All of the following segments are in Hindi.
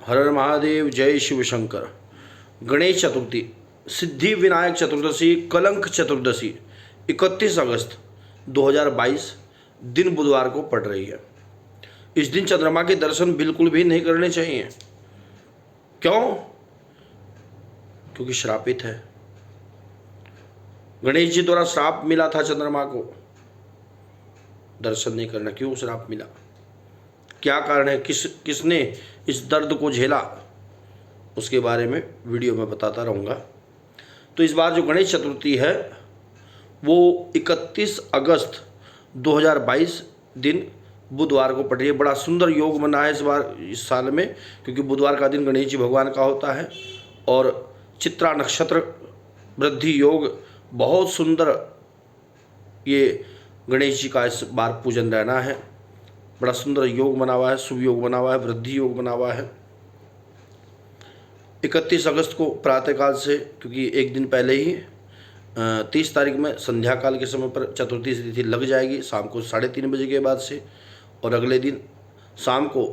हर हर महादेव, जय शिव शंकर। गणेश चतुर्थी, सिद्धि विनायक चतुर्दशी, कलंक चतुर्दशी 31 अगस्त 2022 दिन बुधवार को पड़ रही है। इस दिन चंद्रमा के दर्शन बिल्कुल भी नहीं करने चाहिए। क्यों? क्योंकि श्रापित है। गणेश जी द्वारा श्राप मिला था चंद्रमा को, दर्शन नहीं करना। क्यों श्राप मिला, क्या कारण है, किसने इस दर्द को झेला, उसके बारे में वीडियो में बताता रहूँगा। तो इस बार जो गणेश चतुर्थी है वो 31 अगस्त 2022 दिन बुधवार को पड़ रही है। बड़ा सुंदर योग बना है इस साल में, क्योंकि बुधवार का दिन गणेश जी भगवान का होता है और चित्रा नक्षत्र वृद्धि योग, बहुत सुंदर ये गणेश जी का इस बार पूजन रहना है। बड़ा सुंदर योग बना हुआ है, शुभ योग बना हुआ है, वृद्धि योग बना हुआ है। 31 अगस्त को प्रातःकाल से, क्योंकि एक दिन पहले ही 30 तारीख में संध्या काल के समय पर चतुर्थी तिथि लग जाएगी, शाम को 3:30 बजे के बाद से, और अगले दिन शाम को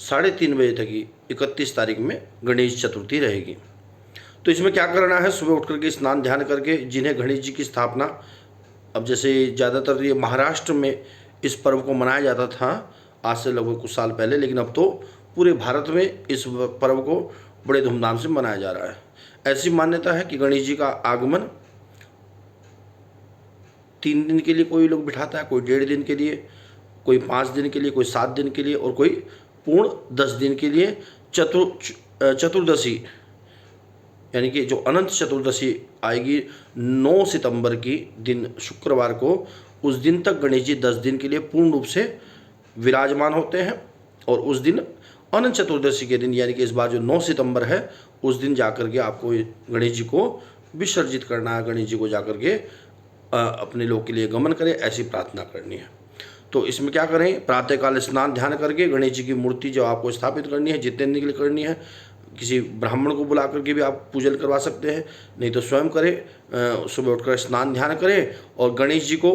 3:30 बजे तक ही 31 तारीख में गणेश चतुर्थी रहेगी। तो इसमें क्या करना है, सुबह उठ करके स्नान ध्यान करके, जिन्हें गणेश जी की स्थापना, अब जैसे ज़्यादातर ये महाराष्ट्र में इस पर्व को मनाया जाता था आज से लगभग कुछ साल पहले, लेकिन अब तो पूरे भारत में इस पर्व को बड़े धूमधाम से मनाया जा रहा है। ऐसी मान्यता है कि गणेश जी का आगमन 3 दिन के लिए कोई लोग बिठाता है, कोई 1.5 दिन के लिए, कोई 5 दिन के लिए, कोई 7 दिन के लिए और कोई पूर्ण 10 दिन के लिए। चतुर्दशी यानी कि जो अनंत चतुर्दशी आएगी 9 सितंबर की दिन, शुक्रवार को, उस दिन तक गणेश जी 10 दिन के लिए पूर्ण रूप से विराजमान होते हैं। और उस दिन अनंत चतुर्दशी के दिन, यानी कि इस बार जो 9 सितंबर है, उस दिन जाकर के आपको गणेश जी को विसर्जित करना है, गणेश जी को जाकर के अपने लोग के लिए गमन करें, ऐसी प्रार्थना करनी है। तो इसमें क्या करें, प्रातःकाल स्नान ध्यान करके गणेश जी की मूर्ति जो आपको स्थापित करनी है, जितने दिन के लिए करनी है, किसी ब्राह्मण को बुला करके भी आप पूजन करवा सकते हैं, नहीं तो स्वयं करें। सुबह उठकर स्नान ध्यान करें और गणेश जी को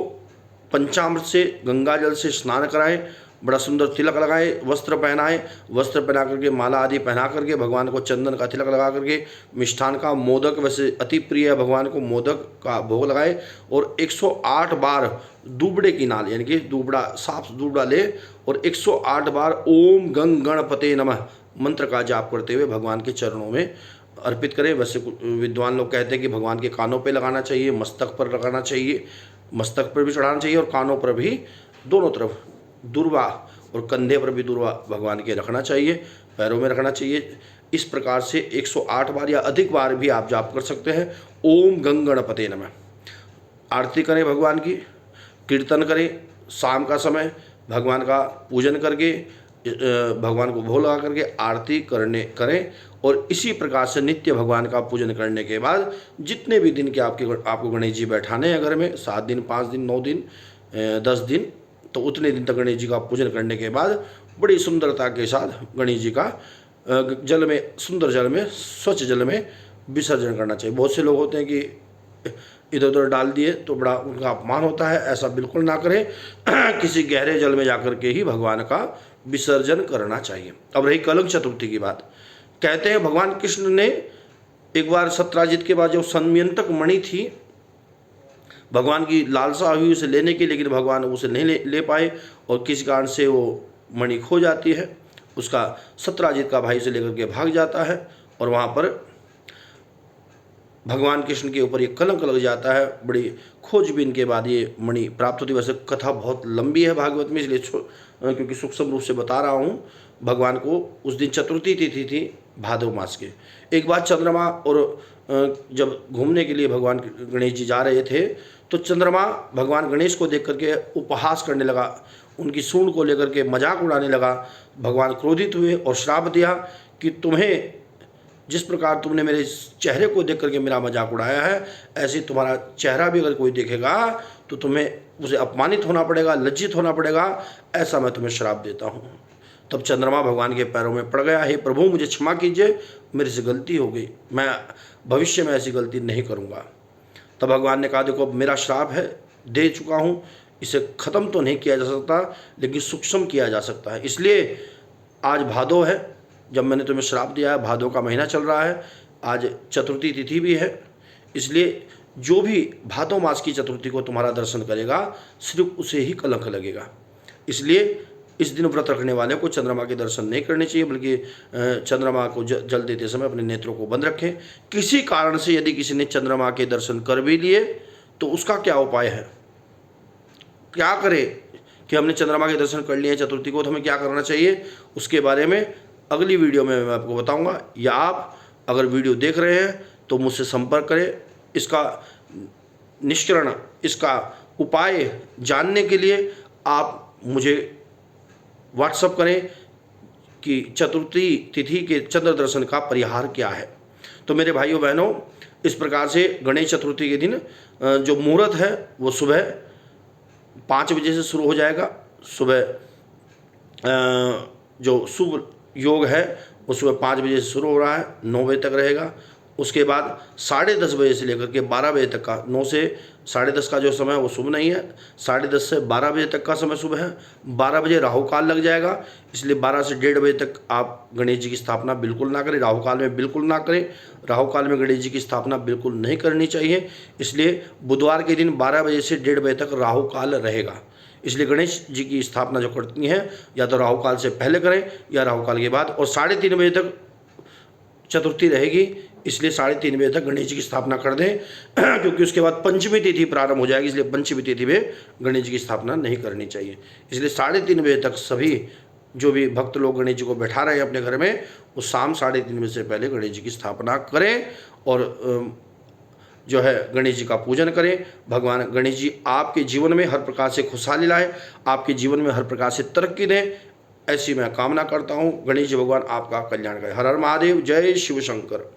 पंचामृत से, गंगा जल से स्नान कराएं, बड़ा सुंदर तिलक लगाएं, वस्त्र पहनाएं, वस्त्र पहना करके, माला आदि पहना करके, भगवान को चंदन का तिलक लगा करके, मिष्ठान का, मोदक, वैसे अति प्रिय है भगवान को, मोदक का भोग लगाए और 108 बार दूबड़े की नाल, यानी कि दूबड़ा, साफ दूबड़ा ले और 108 बार ओम गंग गणपते नमः मंत्र का जाप करते हुए भगवान के चरणों में अर्पित करें। वैसे विद्वान लोग कहते हैं कि भगवान के कानों पे लगाना चाहिए, मस्तक पर लगाना चाहिए, मस्तक पर भी चढ़ाना चाहिए और कानों पर भी, दोनों तरफ दूर्वा, और कंधे पर भी दूर्वा भगवान के रखना चाहिए, पैरों में रखना चाहिए। इस प्रकार से 108 बार या अधिक बार भी आप जाप कर सकते हैं। ओम गंग गणपते नमः। आरती करें भगवान की, कीर्तन करें, शाम का समय भगवान का पूजन करके, भगवान को भोग लगा करके आरती करें। और इसी प्रकार से नित्य भगवान का पूजन करने के बाद जितने भी दिन के आपको गणेश जी बैठाने हैं घर में, 7 दिन, 5 दिन, 9 दिन, 10 दिन, तो उतने दिन तक गणेश जी का पूजन करने के बाद बड़ी सुंदरता के साथ गणेश जी का जल में, सुंदर जल में, स्वच्छ जल में विसर्जन करना चाहिए। बहुत से लोग होते हैं कि इधर उधर डाल दिए तो बड़ा उनका अपमान होता है, ऐसा बिल्कुल ना करें। किसी गहरे जल में जाकर के ही भगवान का विसर्जन करना चाहिए। अब रही कलंक चतुर्थी की बात, कहते हैं भगवान कृष्ण ने एक बार सत्यराजित के बाद जो संयंत्रक मणि थी, भगवान की लालसा हुई उसे लेने की, लेकिन भगवान उसे नहीं ले पाए और किसी कारण से वो मणि खो जाती है। उसका सत्यराजित का भाई से लेकर के भाग जाता है और वहाँ पर भगवान कृष्ण के ऊपर ये कलंक लग जाता है। बड़ी खोजबीन के बाद ये मणि प्राप्त होती है। वैसे कथा बहुत लंबी है भागवत में, इसलिए क्योंकि सूक्ष्म रूप से बता रहा हूँ। भगवान को उस दिन चतुर्थी तिथि थी भादव मास के। एक बार चंद्रमा, और जब घूमने के लिए भगवान गणेश जी जा रहे थे तो चंद्रमा भगवान गणेश को देख करके उपहास करने लगा, उनकी सूंड को लेकर के मजाक उड़ाने लगा। भगवान क्रोधित हुए और श्राप दिया कि तुम्हें, जिस प्रकार तुमने मेरे चेहरे को देख करके मेरा मजाक उड़ाया है, ऐसे तुम्हारा चेहरा भी अगर कोई देखेगा तो तुम्हें उसे अपमानित होना पड़ेगा, लज्जित होना पड़ेगा, ऐसा मैं तुम्हें श्राप देता हूँ। तब चंद्रमा भगवान के पैरों में पड़ गया, हे प्रभु मुझे क्षमा कीजिए, मेरे से गलती हो गई, मैं भविष्य में ऐसी गलती नहीं करूँगा। तब भगवान ने कहा देखो अब मेरा श्राप है, दे चुका हूँ, इसे ख़त्म तो नहीं किया जा सकता लेकिन सूक्ष्म किया जा सकता है। इसलिए आज भादो है, जब मैंने तुम्हें श्राप दिया है, भादों का महीना चल रहा है, आज चतुर्थी तिथि भी है, इसलिए जो भी भादों मास की चतुर्थी को तुम्हारा दर्शन करेगा सिर्फ उसे ही कलंक लगेगा। इसलिए इस दिन व्रत रखने वाले को चंद्रमा के दर्शन नहीं करने चाहिए, बल्कि चंद्रमा को जल देते समय अपने नेत्रों को बंद रखें। किसी कारण से यदि किसी ने चंद्रमा के दर्शन कर भी लिए तो उसका क्या उपाय है, क्या करे कि हमने चंद्रमा के दर्शन कर लिए चतुर्थी को, तो हमें क्या करना चाहिए, उसके बारे में अगली वीडियो में मैं आपको बताऊंगा। या आप अगर वीडियो देख रहे हैं तो मुझसे संपर्क करें। इसका निष्करण, इसका उपाय जानने के लिए आप मुझे व्हाट्सअप करें कि चतुर्थी तिथि के चंद्र दर्शन का परिहार क्या है। तो मेरे भाइयों बहनों, इस प्रकार से गणेश चतुर्थी के दिन जो मुहूर्त है वो सुबह 5 बजे से शुरू हो जाएगा। सुबह जो शुभ योग है वो सुबह 5 बजे से शुरू हो रहा है, 9 बजे तक रहेगा। उसके बाद 10:30 बजे से लेकर के 12 बजे तक का, 9 से 10:30 का जो समय है वो शुभ नहीं है, 10:30 से 12 बजे तक का समय शुभ है। 12 बजे राहु काल लग जाएगा, इसलिए 12 से 1:30 बजे तक आप गणेश जी की स्थापना बिल्कुल ना करें, राहु काल में बिल्कुल ना करें। राहु काल में गणेश जी की स्थापना बिल्कुल नहीं करनी चाहिए। इसलिए बुधवार के दिन 12 बजे से 1:30 बजे तक राहु काल रहेगा। इसलिए गणेश जी की स्थापना जो करती हैं या तो राहु काल से पहले करें या राहु काल के बाद, और 3:30 बजे तक चतुर्थी रहेगी, इसलिए 3:30 बजे तक गणेश जी की स्थापना कर दें क्योंकि उसके बाद पंचमी तिथि प्रारंभ हो जाएगी, इसलिए पंचमी तिथि में गणेश जी की स्थापना नहीं करनी चाहिए। इसलिए 3:30 बजे तक सभी जो भी भक्त लोग गणेश जी को बैठा रहे हैं अपने घर में, वो शाम 3:30 बजे से पहले गणेश जी की स्थापना करें और जो है गणेश जी का पूजन करें। भगवान गणेश जी आपके जीवन में हर प्रकार से खुशहाली लाए, आपके जीवन में हर प्रकार से तरक्की दें, ऐसी मैं कामना करता हूँ। गणेश जी भगवान आपका कल्याण करें। हर हर महादेव, जय शिव शंकर।